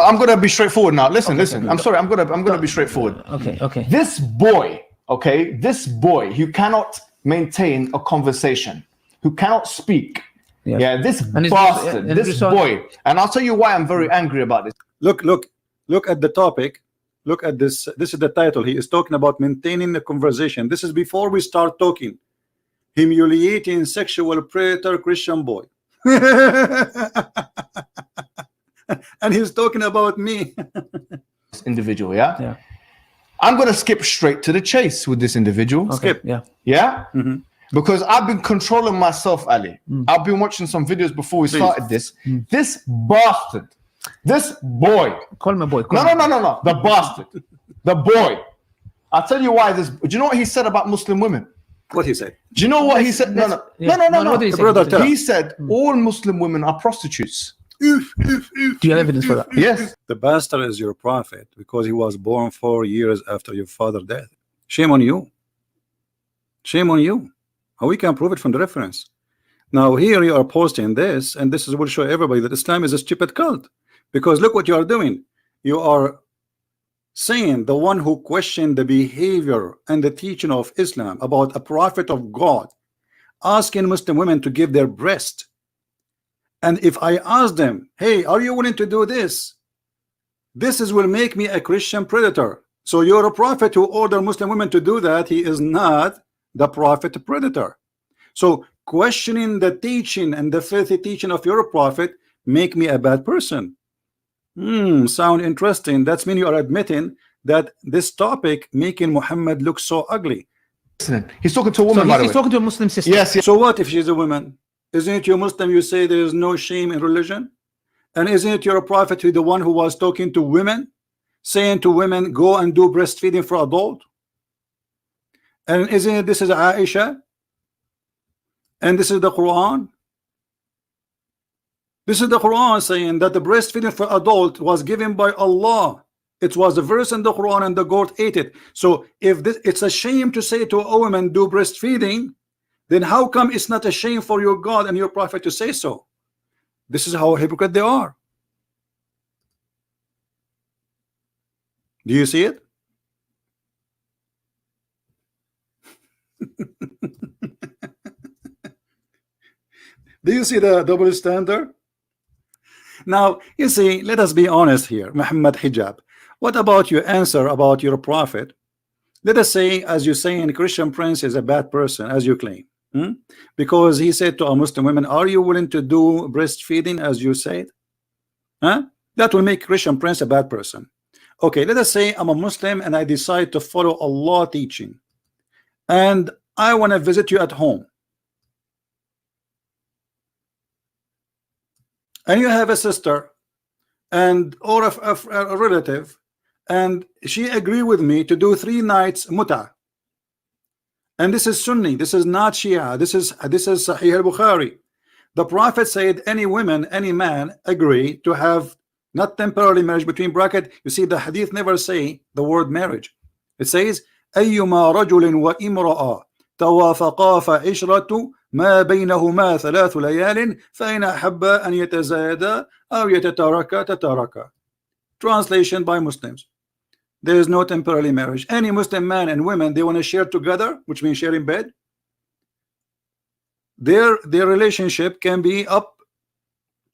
I'm gonna be straightforward now. Listen, Okay, listen. okay. I'm sorry. I'm gonna be straightforward. Okay. This boy, okay, this boy who cannot maintain a conversation, who cannot speak. Yes. Yeah, this And bastard, his this result- boy, and I'll tell you why I'm very angry about this. Look at the topic. Look at this. This is the title. He is talking about maintaining the conversation. This is before we start talking. Humiliating sexual predator Christian boy. And he's talking about me. This individual, yeah? Yeah. I'm gonna skip straight to the chase with this individual. Okay. Skip. Yeah. Yeah? Because I've been controlling myself, Ali. I've been watching some videos before we started this. This bastard, this boy. Call me boy. No. The bastard. The boy. I'll tell you why this. Do you know what he said about Muslim women? What he said? Do you know what he said? No. What did he say? Brother, tell He us. said all Muslim women are prostitutes. Do you have evidence for that? Yes. The bastard is your prophet because he was born 4 years after your father's death. Shame on you. Shame on you. How we can prove it from the reference. Now here you are posting this, and this will show everybody that Islam is a stupid cult. Because look what you are doing. You are saying the one who questioned the behavior and the teaching of Islam about a prophet of God, asking Muslim women to give their breast. And if I ask them, hey, are you willing to do this? This will make me a Christian predator. So you're a prophet who ordered Muslim women to do that. He is not the prophet predator. So questioning the teaching and the filthy teaching of your prophet make me a bad person. Sound interesting. That's mean you are admitting that this topic making Muhammad look so ugly. Listen, he's talking to a So woman, by the he's way. talking to a Muslim sister. Yes. So what if she's a woman? Isn't it you Muslim? You say there is no shame in religion, and isn't it your prophet who the one who was talking to women, saying to women, go and do breastfeeding for adult? And isn't it this is Aisha? And this is the Quran. This is the Quran saying that the breastfeeding for adult was given by Allah. It was a verse in the Quran, and the goat ate it. So if this, it's a shame to say to a woman do breastfeeding, then how come it's not a shame for your God and your prophet to say so? This is how hypocrite they are. Do you see it? Do you see the double standard? Now, you see, let us be honest here, Muhammad Hijab. What about your answer about your prophet? Let us say, as you say, in Christian Prince is a bad person, as you claim. Because he said to a Muslim women, are you willing to do breastfeeding as you said? That will make Christian Prince a bad person. Okay, let us say I'm a Muslim and I decide to follow Allah teaching, and I want to visit you at home, and you have a sister and or a relative, and she agree with me to do 3 nights muta. And this is Sunni, this is not Shia, this is Sahih al-Bukhari. The Prophet said any woman, any man agree to have not temporary marriage, between bracket, you see the hadith never say the word marriage. It says أيما رجل وامرأة توافقا فعشرة ما بينهما 3 ليال فإن أحبا أن يتزايدا أو يتتاركا تتاركا. Translation by Muslims. There is no temporary marriage. Any Muslim man and women, they want to share together, which means sharing bed. Their relationship can be up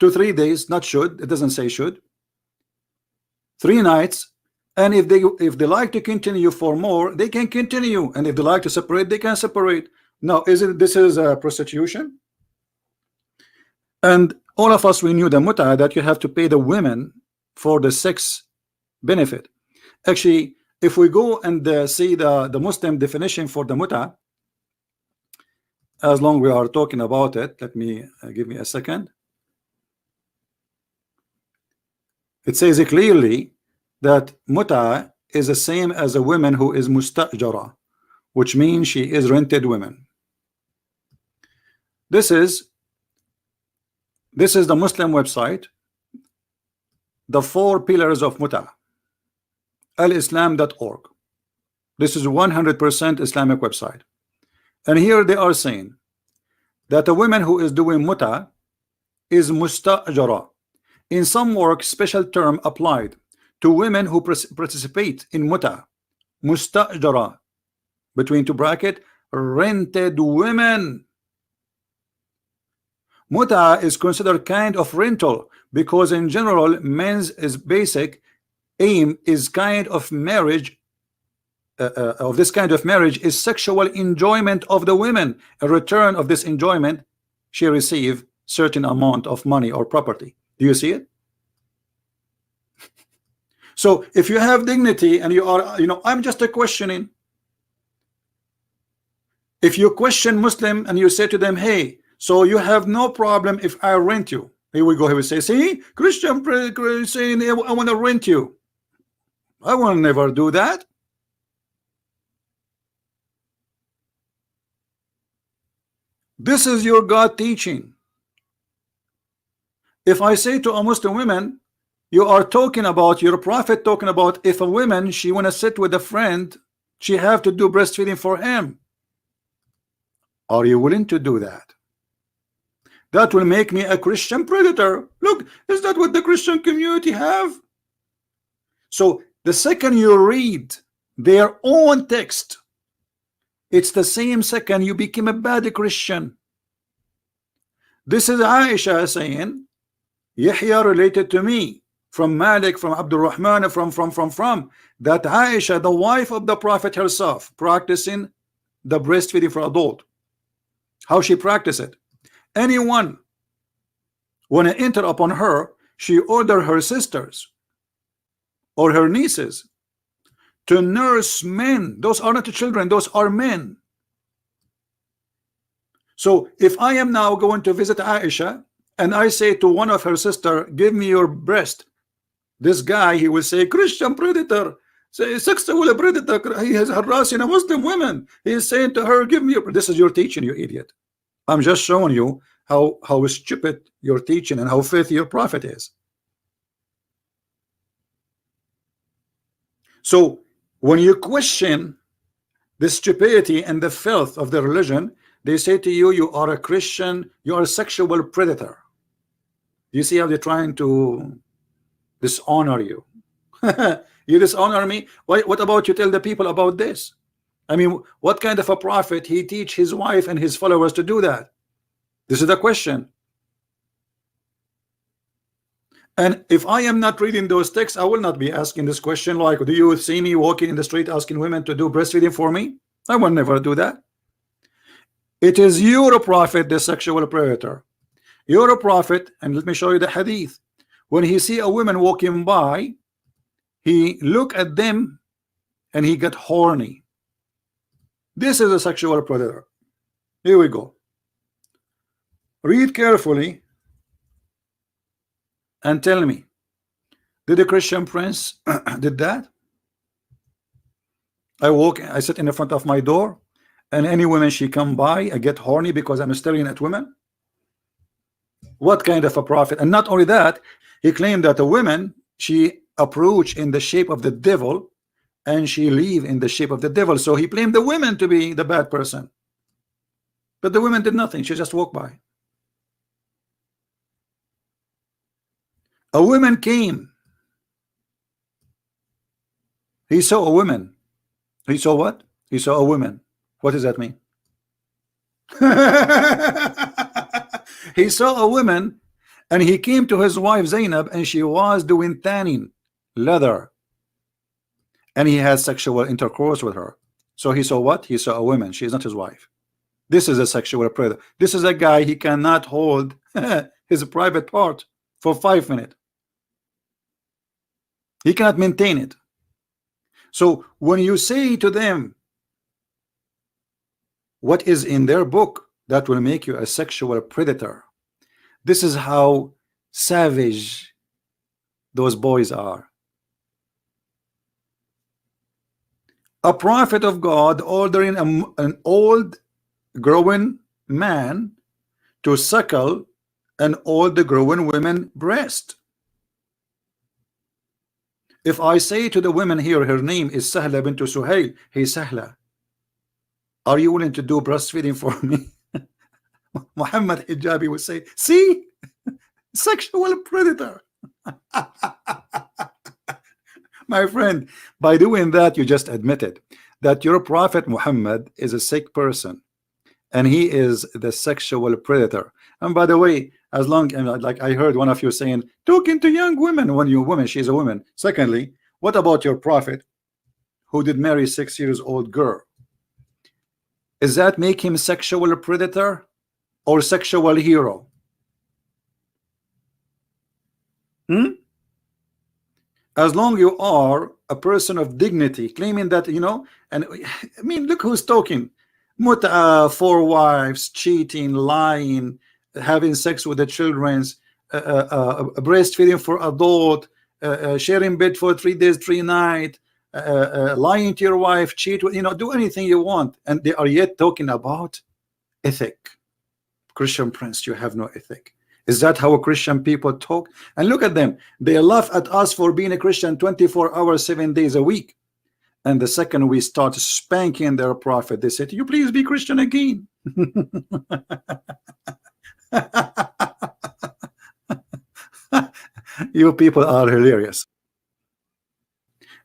to 3 days, not should. It doesn't say should. 3 nights, and if they like to continue for more, they can continue, and if they like to separate, they can separate. Now, this is prostitution? And all of us, we knew the muta, that you have to pay the women for the sex benefit. Actually, if we go and see the Muslim definition for the muta, as long we are talking about it, let me give me a second. It says clearly that muta is the same as a woman who is mustajara, which means she is rented women. This is the Muslim website, the 4 pillars of muta, alislam.org. This is 100% Islamic website, and here they are saying that a woman who is doing muta is mustajara. In some work, special term applied to women who participate in muta, mustajara, between two bracket, rented women. Muta is considered kind of rental because in general men's is basic aim is kind of marriage of this kind of marriage is sexual enjoyment of the women. A return of this enjoyment, she receive certain amount of money or property. Do you see it? So if you have dignity and you are, I'm just a questioning. If you question Muslim and you say to them, hey, so you have no problem if I rent you. Here we go. He will say, see, Christian saying I want to rent you. I will never do that. This is your God teaching. If I say to a Muslim woman, you are talking about your prophet talking about if a woman she want to sit with a friend, she have to do breastfeeding for him. Are you willing to do that? That will make me a Christian predator. Look, is that what the Christian community have? So the second you read their own text, it's the same second you become a bad Christian. This is Aisha saying, Yahya related to me from Malik, from Abdul Rahman, from that Aisha, the wife of the Prophet herself, practicing the breastfeeding for adult. How she practice it? Anyone when I enter upon her, she order her sisters or her nieces to nurse men. Those are not children, those are men. So if I am now going to visit Aisha and I say to one of her sister, give me your breast, this guy, he will say, Christian predator, say sexual predator, he is harassing a Muslim woman. He is saying to her, give me your, this is your teaching, you idiot. I'm just showing you how stupid your teaching and how filthy your prophet is. So when you question the stupidity and the filth of the religion, they say to you, you are a Christian, you are a sexual predator. You see how they're trying to dishonor you. You dishonor me. What about you tell the people about this? I mean, what kind of a prophet he teach his wife and his followers to do that? This is the question. And if I am not reading those texts, I will not be asking this question like, do you see me walking in the street asking women to do breastfeeding for me? I will never do that. It is your prophet, the sexual predator. You're a prophet, and let me show you the hadith. When he see a woman walking by, he look at them and he get horny. This is a sexual predator. Here we go. Read carefully and tell me, did the Christian prince did that? I sit in the front of my door, and any woman she come by, I get horny because I'm staring at women. What kind of a prophet? And not only that, he claimed that a woman she approach in the shape of the devil and she leave in the shape of the devil. So he blamed the women to be the bad person, but the women did nothing. She just walked by. A woman came. He saw a woman. He saw what? He saw a woman. What does that mean? He saw a woman and he came to his wife Zainab and she was doing tanning leather and he had sexual intercourse with her. So he saw what? He saw a woman. She is not his wife. This is a sexual predator. This is a guy, he cannot hold his private part for 5 minutes. He cannot maintain it. So when you say to them what is in their book, that will make you a sexual predator. This is how savage those boys are. A prophet of God ordering an old growing man to suckle an old growing woman breast. If I say to the women here, her name is Sahla bint Suhail, hey Sahla, are you willing to do breastfeeding for me? Mohammed Hijabi would say, see, sexual predator. My friend, by doing that, you just admitted that your prophet Muhammad is a sick person, and he is the sexual predator. And by the way, as long like I heard one of you saying, talking to young women, when you're a woman, she's a woman. Secondly, what about your prophet who did marry 6 years old girl? Is that make him sexual predator or sexual hero? As long you are a person of dignity, claiming that, you know, and I mean, look who's talking. Mut'a, 4 wives, cheating, lying, having sex with the children's, breastfeeding for adult, sharing bed for 3 days, 3 nights, lying to your wife, cheat, you know, do anything you want, and they are yet talking about ethic. Christian Prince, you have no ethic. Is that how Christian people talk? And look at them, they laugh at us for being a Christian 24 hours 7 days a week, and the second we start spanking their prophet, they say, you please be Christian again. You people are hilarious.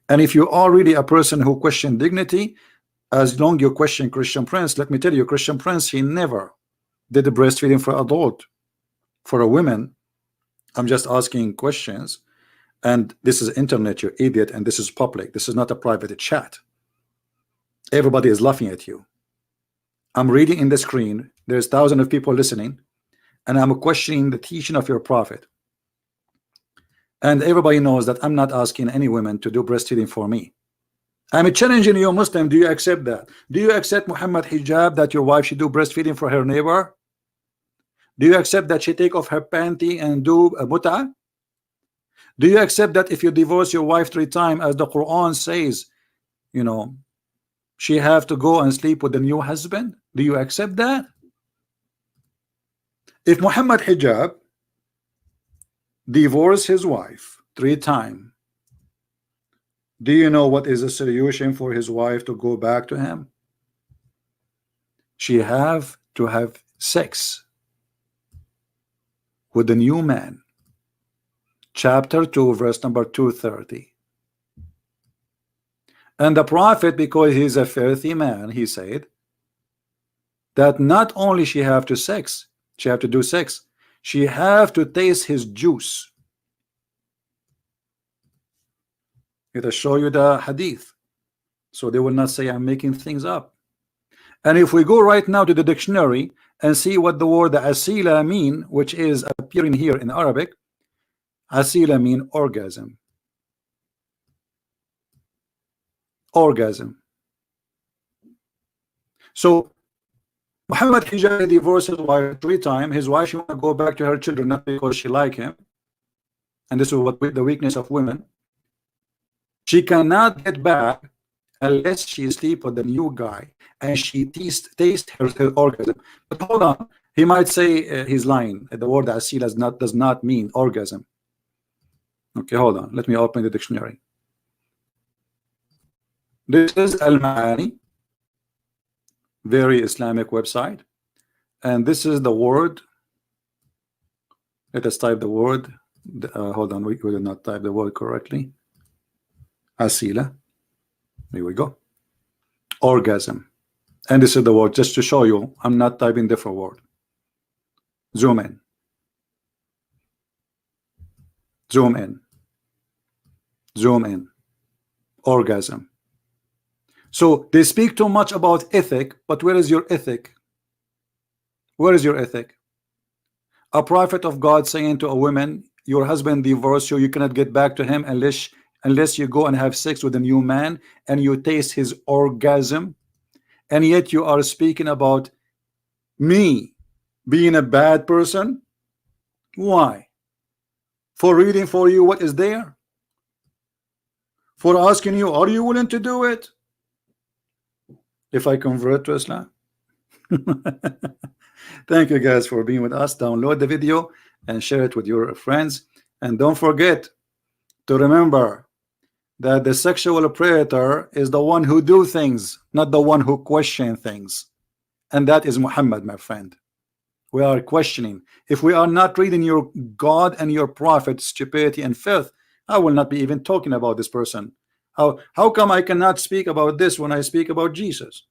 And if you are really a person who question dignity, as long you question Christian Prince, let me tell you, Christian Prince, he never did the breastfeeding for adult. For a woman, I'm just asking questions, and this is internet, you idiot, and this is public. This is not a private chat. Everybody is laughing at you. I'm reading in the screen. There's thousands of people listening, and I'm questioning the teaching of your prophet. And everybody knows that I'm not asking any women to do breastfeeding for me. I'm challenging you, Muslim. Do you accept that? Do you accept Muhammad hijab, that your wife should do breastfeeding for her neighbor? Do you accept that she take off her panty and do a mut'a? Do you accept that if you divorce your wife 3 times, as the Quran says, you know, she have to go and sleep with the new husband? Do you accept that? If Muhammad hijab divorced his wife 3 times, do you know what is the solution for his wife to go back to him? She have to have sex with the new man. Chapter 2, verse number 230. And the prophet, because he's a filthy man, he said that not only she have to do sex, she have to taste his juice. It'll show you the hadith, so they will not say I'm making things up. And if we go right now to the dictionary and see what the word asila mean, which is appearing here in Arabic, asila mean orgasm. Orgasm. So Muhammad hijab divorced his wife 3 times. His wife, she want to go back to her children, not because she like him, and this is what the weakness of women. She cannot get back unless she sleep with the new guy and she taste her orgasm. But hold on, he might say he's lying. The word asila does not mean orgasm. Okay, hold on, let me open the dictionary. This is Al-Ma'ani, very Islamic website, and this is the word. Let us type the word. Hold on, we did not type the word correctly. Asila. Here we go. Orgasm. And this is the word, just to show you I'm not typing different word. Zoom in. Zoom in. Zoom in. Orgasm. So they speak too much about ethic, but where is your ethic? Where is your ethic? A prophet of God saying to a woman, your husband divorced you, you cannot get back to him unless you go and have sex with a new man and you taste his orgasm, and yet you are speaking about me being a bad person. Why? For reading for you what is there? For asking you, are you willing to do it if I convert to Islam? Thank you guys for being with us. Download the video and share it with your friends, and don't forget to remember that the sexual predator is the one who do things, not the one who question things, and that is Muhammad, my friend. We are questioning. If we are not reading your God and your prophet stupidity and filth, I will not be even talking about this person. How come I cannot speak about this when I speak about Jesus?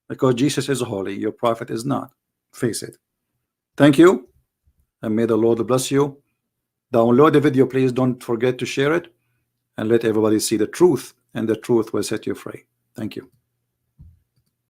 Because Jesus is holy, your prophet is not. Face it. Thank you, and may the Lord bless you. Download the video, please. Don't forget to share it, and let everybody see the truth, and the truth will set you free. Thank you.